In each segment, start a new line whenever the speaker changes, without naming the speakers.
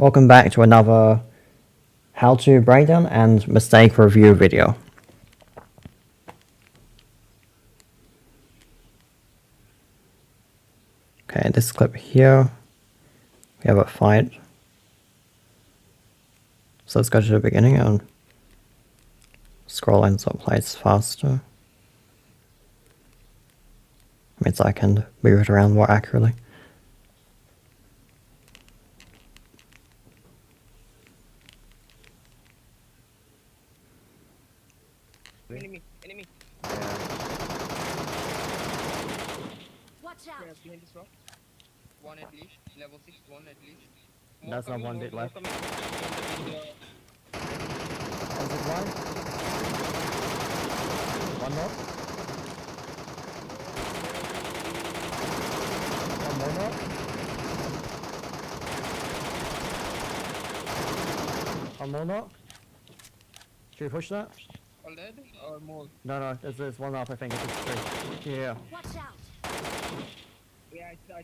Welcome back to another how-to breakdown and mistake review video. Okay, this clip here, we have a fight. So let's go to the beginning and scroll in so it plays faster. Means I can move it around more accurately.
Enemy.
Watch out.
Behind this rock. One at least. Level 6, one at least. More
That's not
coming,
one
more
bit left.
coming.
Is it one? One more? One more knock? One more knock? Should we push that?
All dead or more?
No, there's one up, I think. It's just three. Yeah.
Watch out.
Yeah, I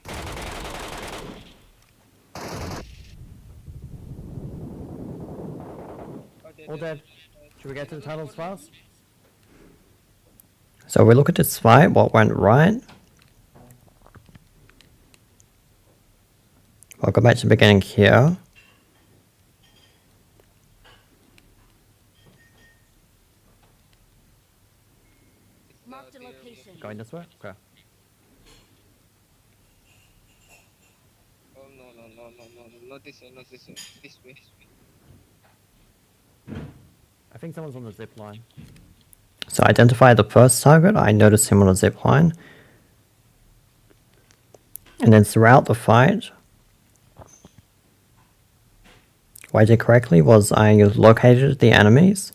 All dead. Should we get to the tunnels fast? So we look at this fight, what went right. I'll go back to the beginning here.
Marked a location.
Going this way? Okay.
Oh no, not this way, this way.
I think someone's on the zip line. So I identified the first target, I noticed him on a zip line. And then throughout the fight, what I did correctly was I located the enemies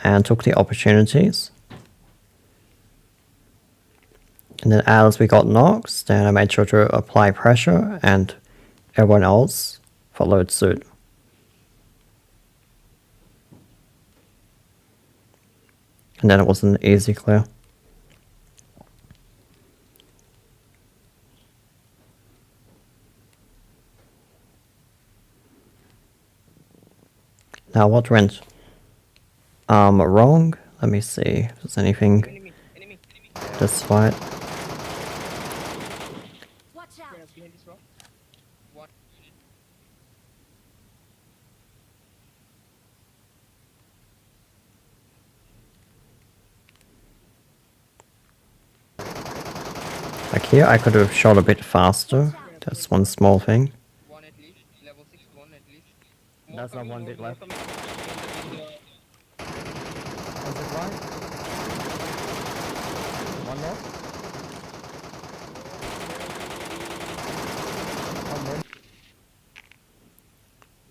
and took the opportunities. And then as we got knocks, then I made sure to apply pressure and everyone else followed suit. And then it was an easy clear. Now what went wrong? Let me see if there's anything
Enemy.
this fight.
Watch out.
Behind this rock. One.
Like here I could have shot a bit faster. That's one small thing.
One at least. Level 6, one at least. More
That's not
coming,
one
more
bit left.
coming.
One more.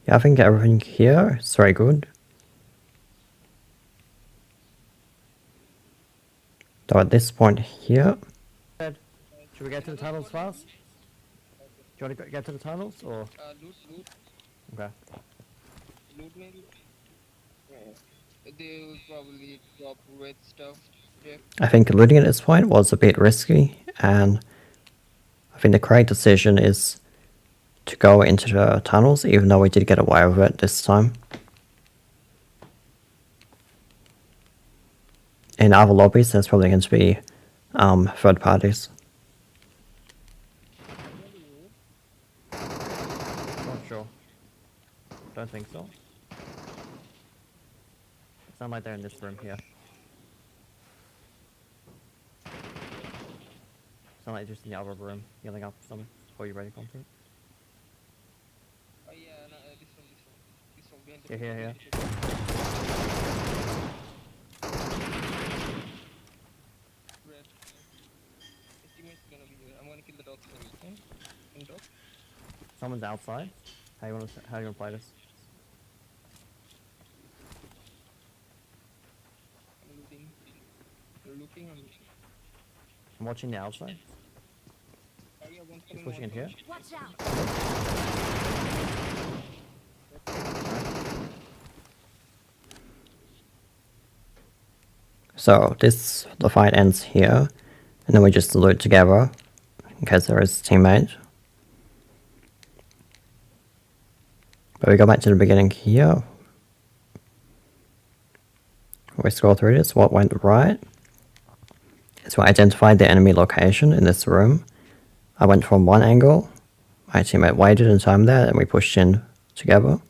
Yeah, I think everything here is very good. So at this point here, should we get to the tunnels fast? Do you want to get to the tunnels or?
Loot.
Okay.
Loot maybe. They will probably drop red stuff. Yeah.
I think looting at this point was a bit risky, and I think the correct decision is to go into the tunnels, even though we did get away with it this time. In other lobbies, there's probably going to be third parties. Not sure. Don't think so. Sound like they're in this room here. Sound like just in the other room, yelling up something before you're ready to content.
Oh yeah, no, this one behind the
Here.
Red. His teammate's gonna be here. I'm gonna kill the dog for you. Okay? And dog.
Someone's outside. How you want to play this?
I'm looting. You're looking. I'm looking.
I'm watching the outside.
Oh yeah, one's
He's
coming.
pushing in here.
Watch out.
So the fight ends here, and then we just loot together in case there is a teammate. But we go back to the beginning here. We scroll through this. What went right is we identified the enemy location in this room. I went from one angle. My teammate waited and timed there, and we pushed in together.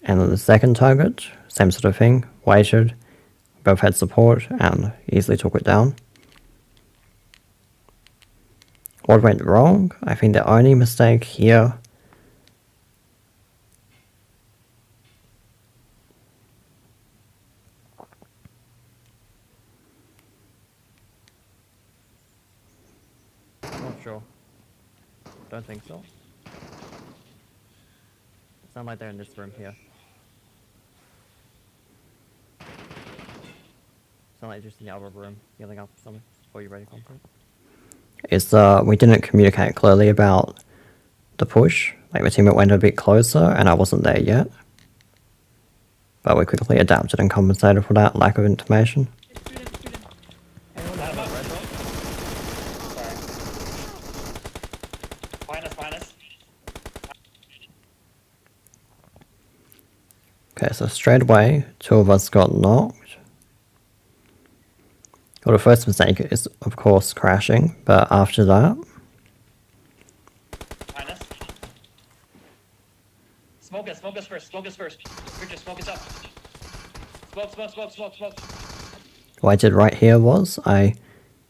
And then the second target, same sort of thing, waited, both had support, and easily took it down. What went wrong? I think the only mistake here not sure. Don't think so. It's not like they're in this room here. It's not like just in the other room yelling up something before you're ready content. It's we didn't communicate clearly about the push. Like my teammate went a bit closer and I wasn't there yet. But we quickly adapted and compensated for that lack of information. Okay, so straight away, two of us got knocked. Well, the first mistake is, of course, crashing, but after that...
Smoke us first. Richard, smoke us up. Smoke.
What I did right here was,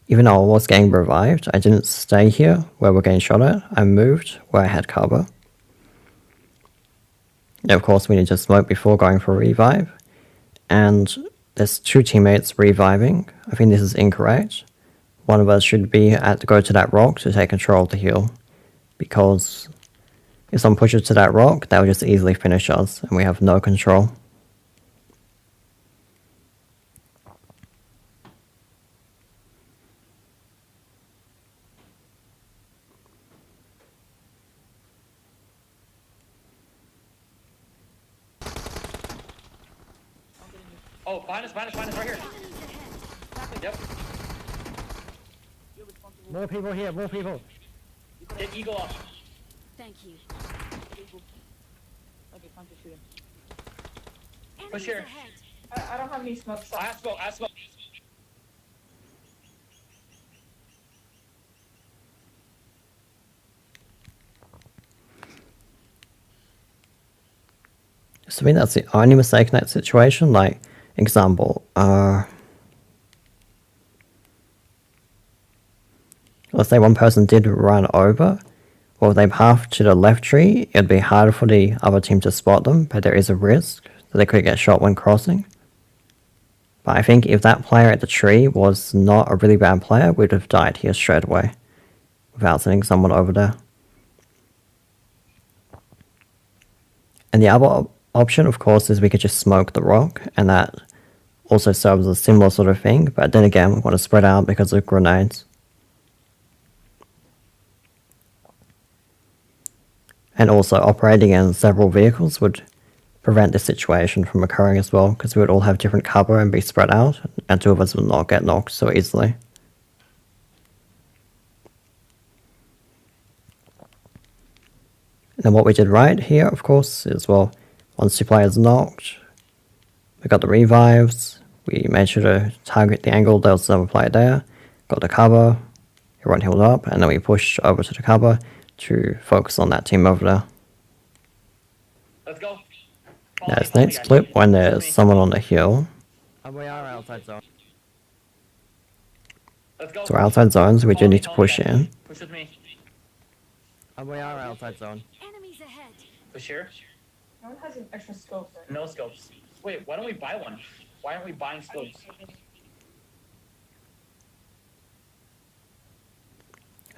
even though I was getting revived, I didn't stay here where we're getting shot at. I moved where I had cover. And of course, we need to smoke before going for a revive. And there's two teammates reviving. I think this is incorrect. One of us should be go to that rock to take control of the hill. Because if someone pushes to that rock, that will just easily finish us, and we have no control.
Oh, behind us, right here. Yep.
More people here, more people.
Get Eagle up.
Thank you.
Okay, time to shoot him.
Push here.
Ahead.
I don't have any smoke. So
I have smoke.
So I think that's the only mistake in that situation. Like, example, let's say one person did run over. Well, if they path to the left tree, it'd be harder for the other team to spot them, but there is a risk that they could get shot when crossing. But I think if that player at the tree was not a really bad player, we'd have died here straight away without sending someone over there. And the other option, of course, is we could just smoke the rock, and that also serves a similar sort of thing, but then again, we want to spread out because of grenades. And also, operating in several vehicles would prevent this situation from occurring as well, because we would all have different cover and be spread out, and two of us would not get knocked so easily. And then what we did right here, of course, is, well, once two players knocked, we got the revives, we made sure to target the angle, there was another player there, got the cover, everyone healed up, and then we pushed over to the cover to focus on that team over there.
Let's go.
Now, it's next flip when there's someone on the hill.
And we are outside zone. Let's go.
So we're outside zones, we do need to push in.
Push with me.
And we are outside zone.
Enemies ahead.
Push here.
no one has an extra scope. Right?
No scopes. Wait, why don't we buy one? Why aren't we buying scopes?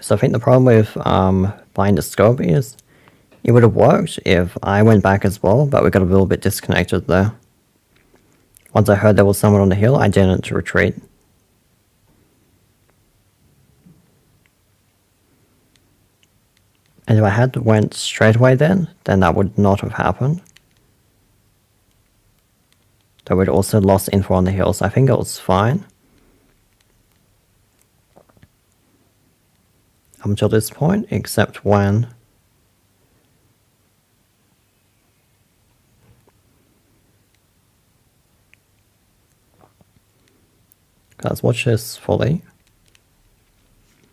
So I think the problem with buying the scope is it would have worked if I went back as well, but we got a little bit disconnected there. Once I heard there was someone on the hill, I didn't retreat. And if I had went straight away then that would not have happened. Though we'd also lost info on the hill, so I think it was fine. Up until this point, except when Guys, watch this fully.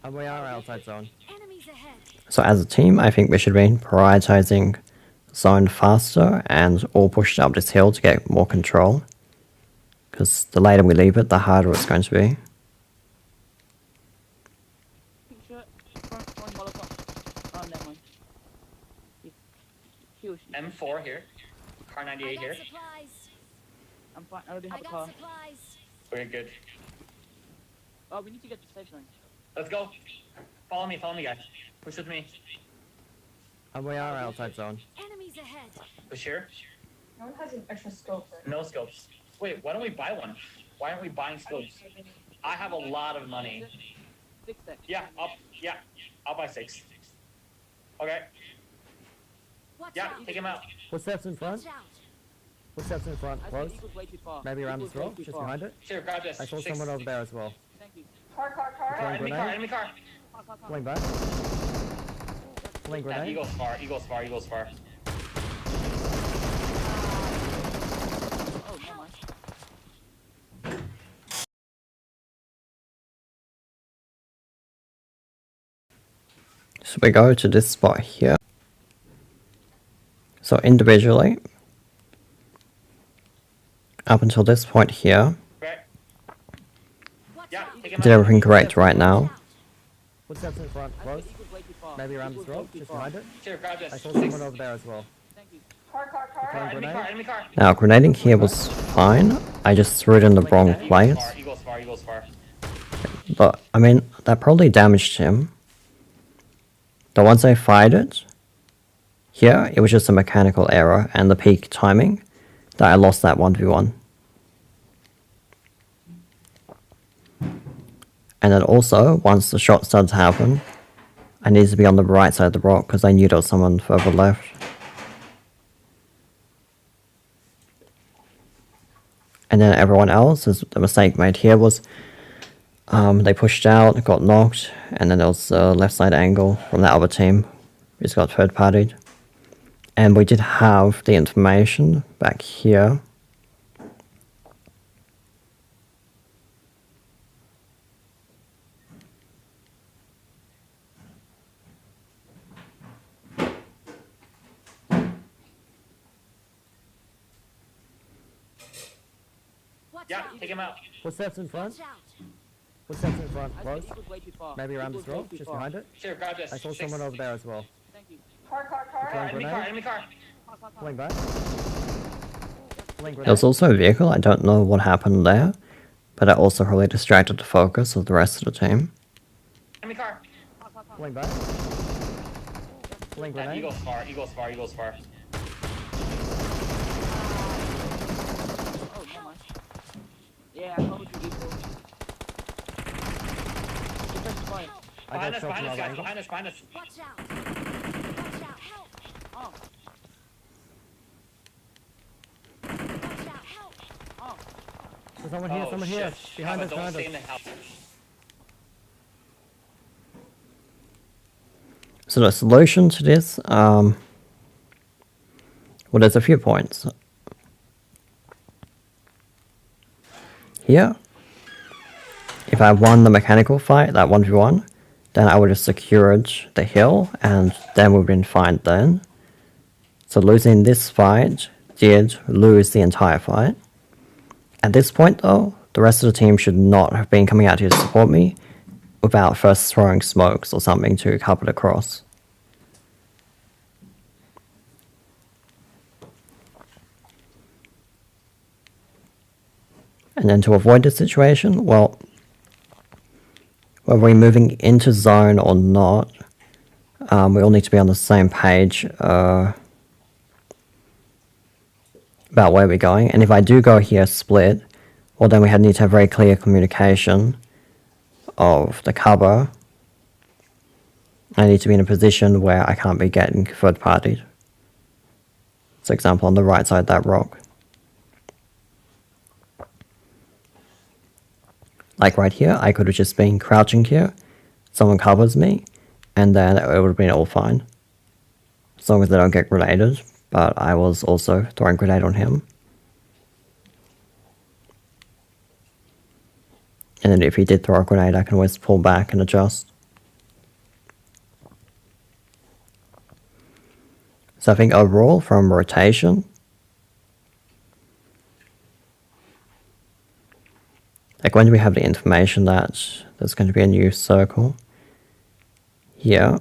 And we are outside zone.
Enemies ahead.
So as a team, I think we should be prioritizing zone faster and all push up this hill to get more control. Because the later we leave it, the harder it's going to be.
Picture one Molotov. Oh, never mind. Huge.
M4 here. Car
I
98
got
here.
supplies.
I'm fine. I already
I
have a
got
car.
supplies.
We're good.
Oh, we need to get to the safe zone.
Let's go. Follow me, guys. Push with me.
And we are outside zone.
Enemies ahead.
Push here.
No one has an extra scope, right?
No scopes. Wait, why don't we buy one? Why aren't we buying scopes? I have a lot of money.
6 stacks.
Yeah, I'll buy 6. Okay,
Watch
yeah,
out.
take him out.
Footsteps in front.
Watch out.
Footsteps in front.
I
Close.
think Eagle's way too far.
Maybe around
Eagle's
this
way
rock,
too
just
far.
behind it.
Here, grab this.
I saw
6.
someone over there as well.
Thank you.
Car.
Enemy car, enemy car.
Car.
Pulling back. Pulling
Yeah,
grenade.
Eagle's far.
Oh, never mind.
So we go to this spot here. So individually, up until this point here,
Okay,
Watch
yeah,
out.
take him
did
out.
everything correct right now.
Watch out.
Footsteps in front.
I
Close.
think Eagle's way too far.
Maybe around
Eagle's
this
way
rock,
too
just
far.
behind it.
Here, grab this.
I saw
6.
someone over there as well.
Thank you.
Car.
Pulling
Enemy
grenade.
car.
Now, grenading here was fine. I just threw it in the wrong place.
Eagle's far.
But, I mean, that probably damaged him. But once I fired it, here, it was just a mechanical error and the peak timing that I lost that 1v1. And then also, once the shot started to happen, I needed to be on the right side of the rock because I knew there was someone further left. And then everyone else, the mistake made here was they pushed out, got knocked, and then there was a left side angle from that other team. We just got third partied. And we did have the information back here.
Watch
Yeah,
out.
take him out.
Footsteps in front.
Watch out.
Footsteps in front.
I
Close.
think Eagle's way too far.
Maybe around
Eagle's
this
way
rock,
too
just
far.
behind it.
Here, grab this.
I saw
6.
someone over there as well.
Thank you.
Car.
Pulling
Enemy
grenade.
car.
Car.
Pulling back. Pulling
There
There was also a vehicle, I don't know what happened there, but it also probably distracted the focus of the rest of the team.
Enemy car.
Pulling back. Pulling
Yeah,
grenade.
Eagle's far.
Oh, never mind. Yeah, I told you Eagle. Defense fire.
I got shot from
Behind us,
another
guys.
angle.
Behind us.
Watch out. Watch out. Help.
Oh,
Watch out. Help.
oh.
There's someone here, someone here.
Shit.
Behind us,
Don't
behind
stay in
us.
the house.
So the solution to this, well, there's a few points. Here, if I won the mechanical fight, that 1v1, then I would have secured the hill, and then we would have been fine then. So losing this fight did lose the entire fight. At this point though, the rest of the team should not have been coming out here to support me without first throwing smokes or something to cover the cross. And then to avoid this situation, well, whether we're moving into zone or not, we all need to be on the same page about where we're going. And if I do go here split, well then we need to have very clear communication of the cover. I need to be in a position where I can't be getting third partied. For example, on the right side of that rock. Like right here, I could have just been crouching here, someone covers me, and then it would have been all fine. As long as they don't get grenaded, but I was also throwing grenade on him. And then if he did throw a grenade, I can always pull back and adjust. So I think overall, from rotation, like when we have the information that there's going to be a new circle here,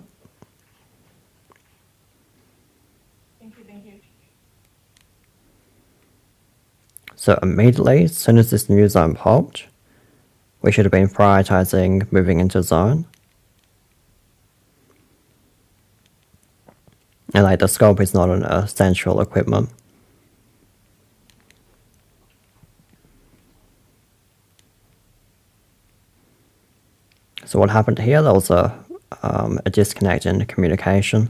Thank you.
so immediately, as soon as this new zone popped, we should have been prioritizing moving into zone. And like the scope is not an essential equipment. So what happened here, there was a disconnect in the communication.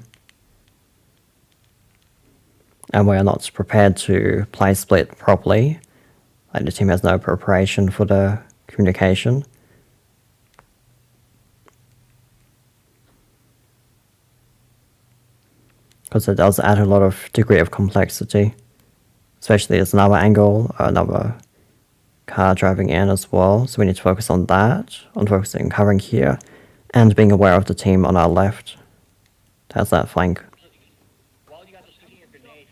And we are not prepared to play split properly. Like the team has no preparation for the communication. Because it does add a lot of degree of complexity. Especially there's another angle, another car driving in as well. So we need to focus on that, on focusing on covering here, and being aware of the team on our left. That's that flank.
While you guys are shooting your grenade,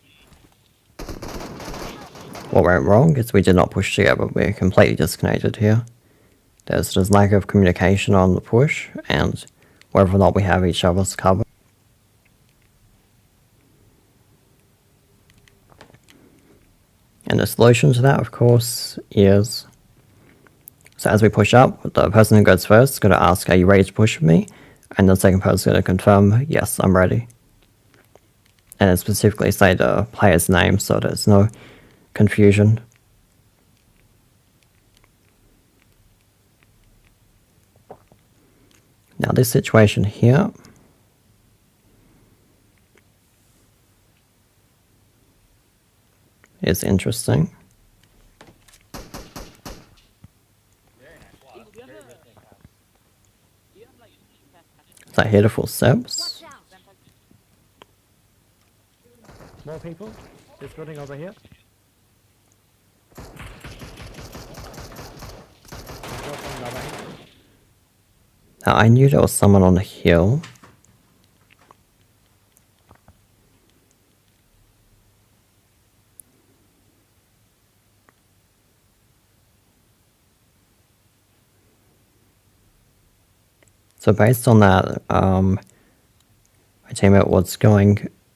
What went wrong is we did not push together. We're completely disconnected here. There's just lack of communication on the push, and whether or not we have each other's cover. And the solution to that, of course, is, so as we push up, the person who goes first is going to ask, are you ready to push with me? And the second person is going to confirm, yes, I'm ready. And then specifically say the player's name so there's no confusion. Now this situation here, is interesting.
very nice. Wow, very rhythmic pass.
So I hit a full steps.
Watch out!
More people? This building over here. Now I knew there was someone on the hill. So based on that, my teammate was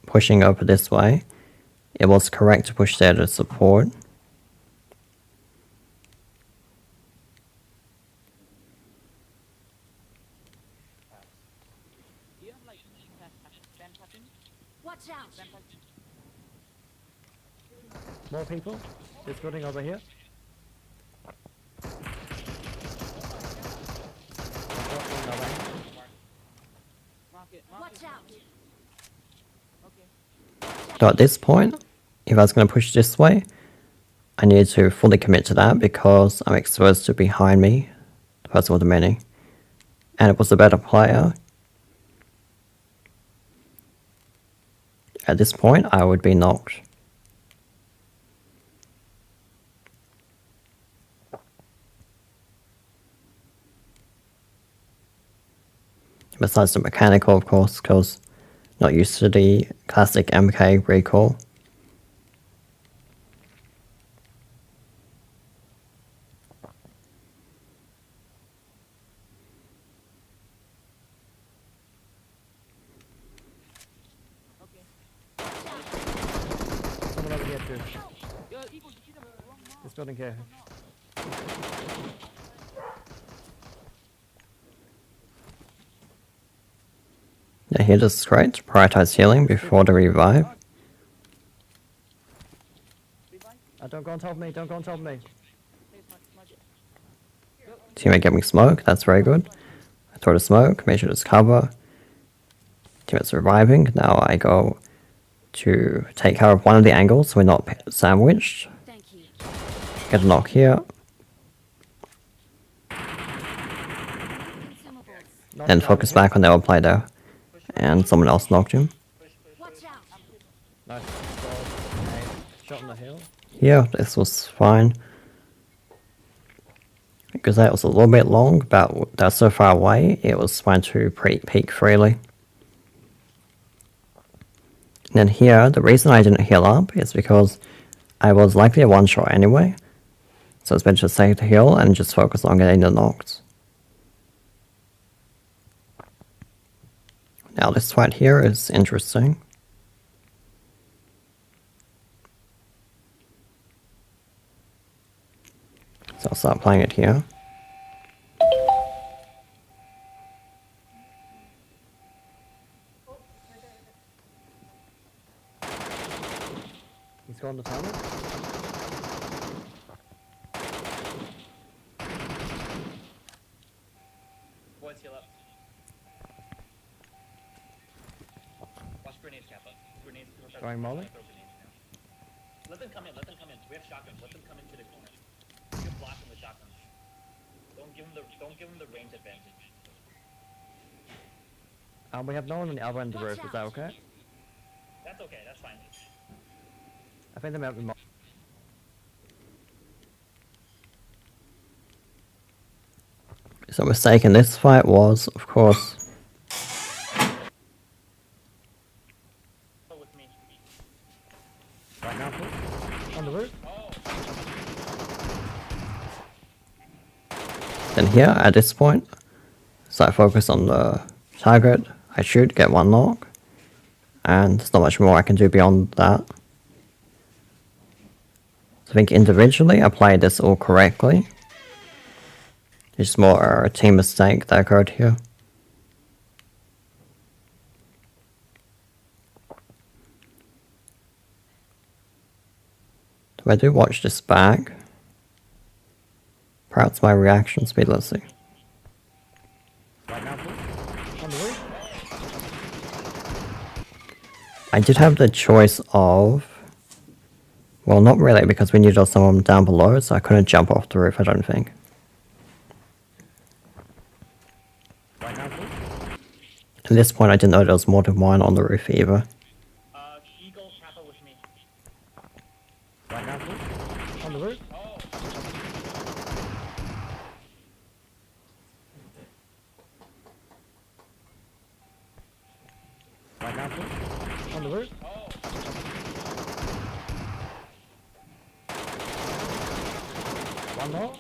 pushing over this way. It was correct to push there to support.
Watch out!
More people? This building over here.
Watch out!
So at this point, if I was going to push this way, I needed to fully commit to that because I'm exposed to behind me, the person with the mini. And it was a better player. At this point, I would be knocked. Besides the mechanical, of course, because not used to the classic MK recoil. Someone over here too. This building here. Yeah, here this is great to prioritize healing before the revive. Don't go on top of me, don't go on top of me. Teammate getting smoke, that's very good. I throw the smoke, make sure there's cover. Teammate's reviving, now I go to take care of one of the angles so we're not sandwiched.
Thank you.
Get a knock here.
Consumables.
Then focus back on the other player there. And someone else knocked him.
Watch out!
Nice. Shot on the hill. Yeah, this was fine. Because that was a little bit long, but that's so far away, it was fine to peek freely. And then here, the reason I didn't heal up is because I was likely a one-shot anyway, so it's better to save the heal and just focus on getting the knocks. Now this fight here is interesting. So I'll start playing it here. He's got on the timer.
Boys, heal up. Watch grenades, Kappa. Grenades.
Going Molly?
Throw grenades now. Let them come in. Let them come in. We have shotguns. Let them come into the corner. You can block them with shotguns. Don't give them the range advantage.
We have no one on the other end of the roof, is that okay?
That's okay. That's fine.
I think they might be So mistake in this fight was, of course,
With me.
right now, please. On the roof. Then here, at this point, so I focus on the target, I shoot, get one knock, and there's not much more I can do beyond that. So I think individually I played this all correctly. It's more a team mistake that occurred here. If I do watch this back, perhaps my reaction speed, let's see. Right now, please. On the roof. I did have the choice of, well, not really, because we needed someone down below, so I couldn't jump off the roof, I don't think. Right now, please. At this point, I didn't know there was more than one on the roof either.
Eagle, Kappa with me.
Right now, please. On the roof. Right now, please. On the roof. One more.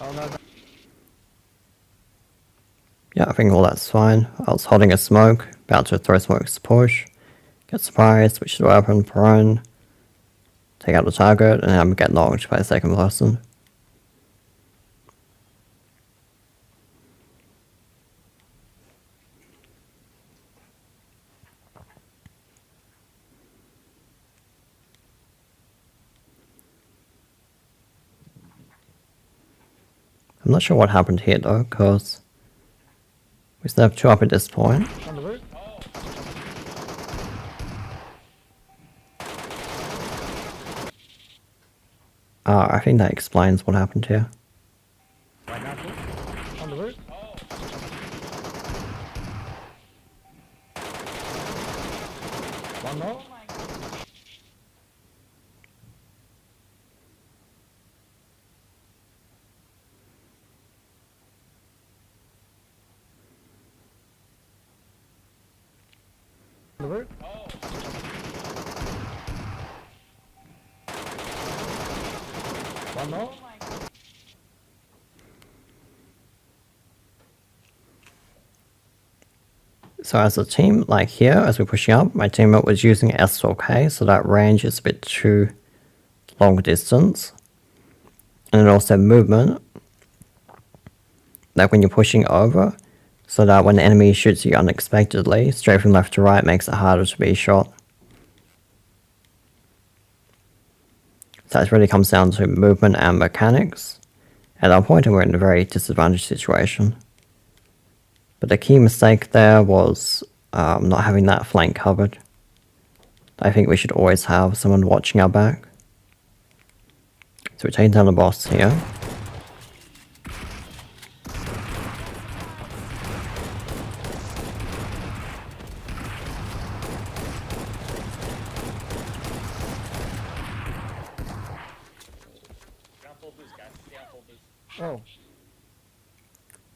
Oh no. Yeah, I think all that's fine. I was holding a smoke, about to throw smokes to push. Get surprised, switch the weapon, prone. Take out the target, and then get knocked by the second person. I'm not sure what happened here though, because we still have two up at this point. On the roof. I think that explains what happened here. Right now, please. On the roof. One more. On the roof. One more. So as a team, like here, as we're pushing up, my teammate was using S4K, so that range is a bit too long distance. And then also movement, like when you're pushing over, so that when the enemy shoots you unexpectedly, straight from left to right makes it harder to be shot. So it really comes down to movement and mechanics. At that point, we're in a very disadvantaged situation. But the key mistake there was not having that flank covered. I think we should always have someone watching our back. So we're taking down the boss here.
Stay on full boost, guys. Stay on full boost.
Oh.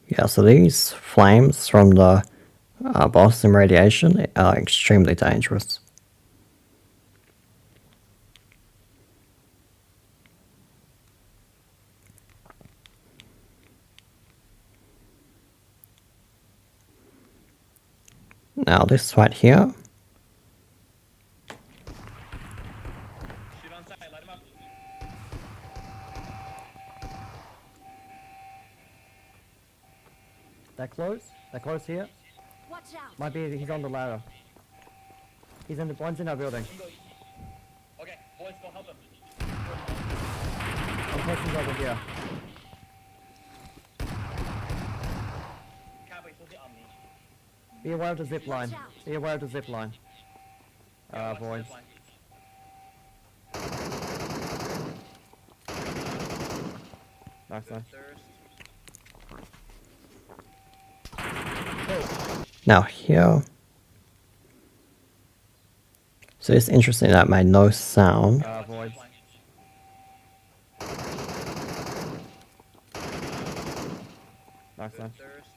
Yeah, so these flames from the boss and radiation are extremely dangerous. Now this right here,
Shoot on sight, light him up.
they're close. They're close here.
Watch out.
Might be he's on the ladder. He's in the one's in our building.
Okay, boys, go help him.
I'm pushing over here.
Cowboy, supposed to be Omni.
Be aware of the zip line.
Watch out.
Be aware of the zip line.
Yeah, watch the
Boys.
zip line.
Nice, nice.
Thirst.
Now here. So it's interesting that made no sound.
Watch the
Boys.
zip line.
Nice, nice.
Thirst.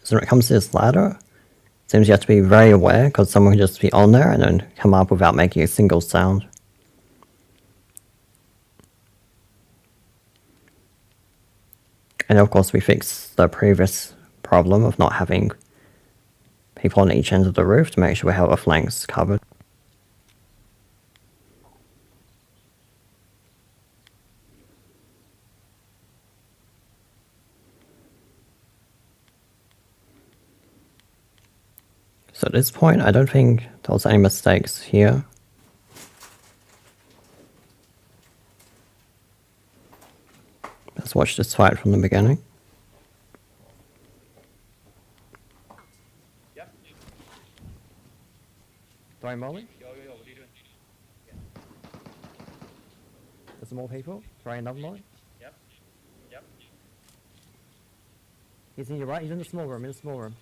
So when it comes to this ladder, seems you have to be very aware because someone can just be on there and then come up without making a single sound. And of course we fixed the previous problem of not having people on each end of the roof to make sure we have our flanks covered. So at this point, I don't think there was any mistakes here. Let's watch this fight from the beginning.
Yep.
Throwing molly?
Yo, what are you doing?
There's more people. Throwing another molly.
Yep. Yep.
He's in your right. He's in the small room. In the small room.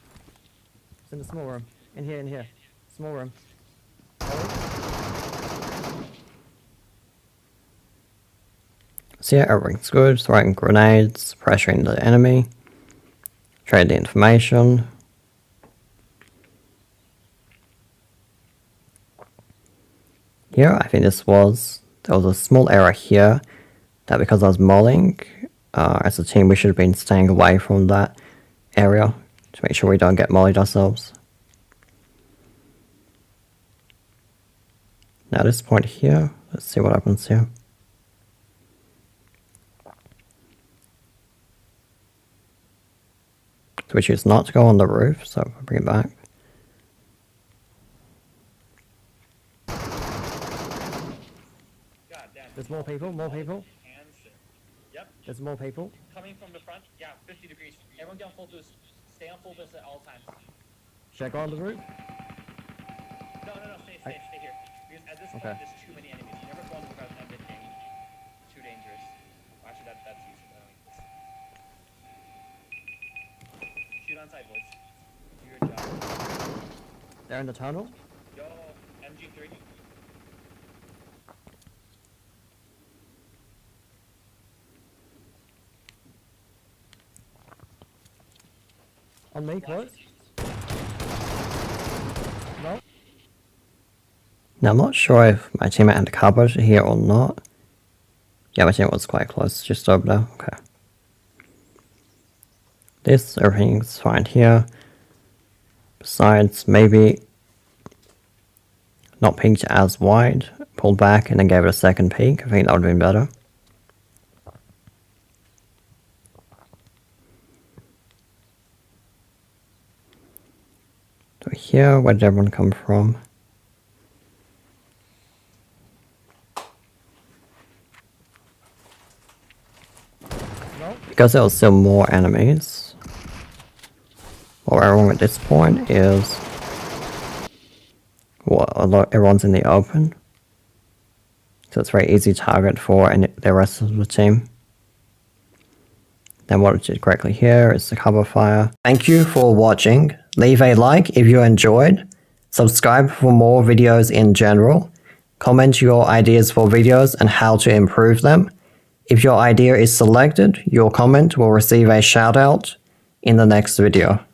He's in the small room. In here. In here. Small room. So yeah, everything's good. Throwing grenades, pressuring the enemy, trade the information. Here, I think there was a small error here that because I was mulling, as a team we should have been staying away from that area to make sure we don't get mollied ourselves. Now this point here, let's see what happens here. So we choose not to go on the roof, so I'll bring it back.
God damn.
There's more people, more people.
And shit. Yep.
There's more people.
Coming from the front. Yeah, 50 degrees. Everyone get on full boost. Stay on full boost at all times.
Should I go on the roof?
No, stay here. Because at this point,
Okay.
there's too many enemies. You never go on the ground that mid-game. Too dangerous. Actually, that's useful. I don't like this. Shoot on sight, boys. Do your job.
They're in the tunnel.
Yo, MG3.
On me, close. No. Now I'm not sure if my teammate had cover here or not. Yeah, my teammate was quite close, just over there. Okay. Everything's fine here. Besides, maybe not peeked as wide, pulled back and then gave it a second peek. I think that would have been better. So here, where did everyone come from? Because there was still more enemies, what we're wrong at this point is everyone's in the open, so it's very easy target for the rest of the team. Then what it did correctly here is the cover fire. Thank you for watching. Leave a like if you enjoyed. Subscribe for more videos in general. Comment your ideas for videos and how to improve them. If your idea is selected, your comment will receive a shout out in the next video.